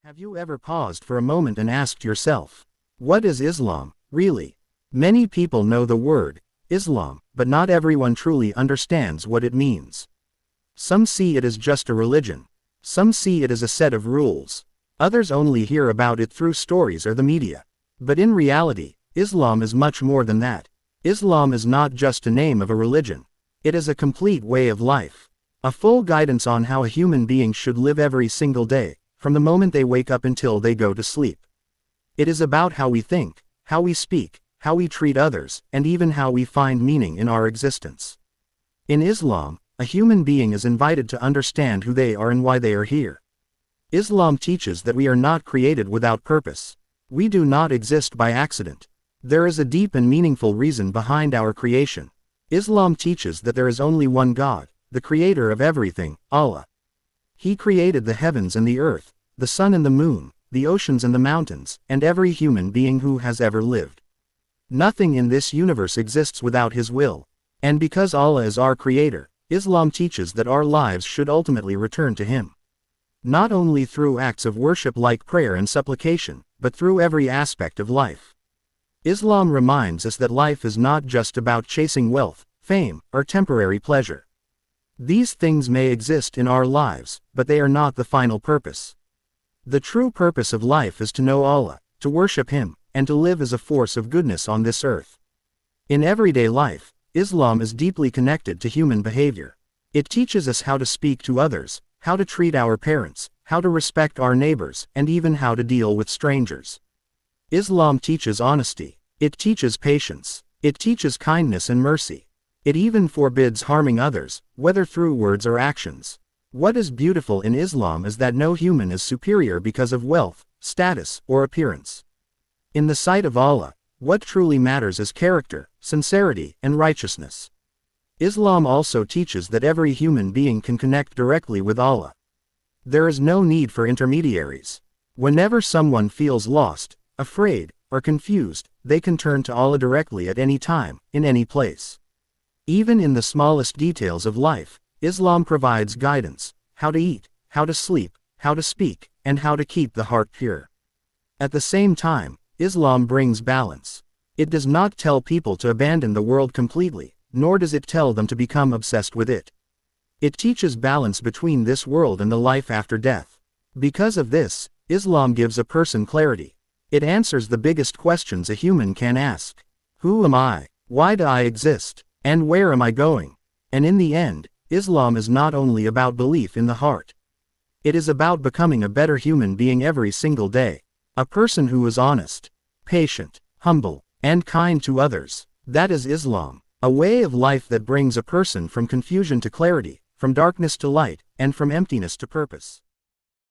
Have you ever paused for a moment and asked yourself, what is Islam, really? Many people know the word, Islam, but not everyone truly understands what it means. Some see it as just a religion. Some see it as a set of rules. Others only hear about it through stories or the media. But in reality, Islam is much more than that. Islam is not just a name of a religion. It is a complete way of life. A full guidance on how a human being should live every single day, from the moment they wake up until they go to sleep. It is about how we think, how we speak, how we treat others, and even how we find meaning in our existence. In Islam, a human being is invited to understand who they are and why they are here. Islam teaches that we are not created without purpose. We do not exist by accident. There is a deep and meaningful reason behind our creation. Islam teaches that there is only one God, the creator of everything, Allah. He created the heavens and the earth, the sun and the moon, the oceans and the mountains, and every human being who has ever lived. Nothing in this universe exists without His will. And because Allah is our creator, Islam teaches that our lives should ultimately return to Him. Not only through acts of worship like prayer and supplication, but through every aspect of life. Islam reminds us that life is not just about chasing wealth, fame, or temporary pleasure. These things may exist in our lives, but they are not the final purpose. The true purpose of life is to know Allah, to worship Him, and to live as a force of goodness on this earth. In everyday life, Islam is deeply connected to human behavior. It teaches us how to speak to others, how to treat our parents, how to respect our neighbors, and even how to deal with strangers. Islam teaches honesty. It teaches patience. It teaches kindness and mercy. It even forbids harming others, whether through words or actions. What is beautiful in Islam is that no human is superior because of wealth, status, or appearance. In the sight of Allah, what truly matters is character, sincerity, and righteousness. Islam also teaches that every human being can connect directly with Allah. There is no need for intermediaries. Whenever someone feels lost, afraid, or confused, they can turn to Allah directly at any time, in any place. Even in the smallest details of life, Islam provides guidance: how to eat, how to sleep, how to speak, and how to keep the heart pure. At the same time, Islam brings balance. It does not tell people to abandon the world completely, nor does it tell them to become obsessed with it. It teaches balance between this world and the life after death. Because of this, Islam gives a person clarity. It answers the biggest questions a human can ask. Who am I? Why do I exist? And where am I going? And in the end, Islam is not only about belief in the heart. It is about becoming a better human being every single day. A person who is honest, patient, humble, and kind to others. That is Islam, a way of life that brings a person from confusion to clarity, from darkness to light, and from emptiness to purpose.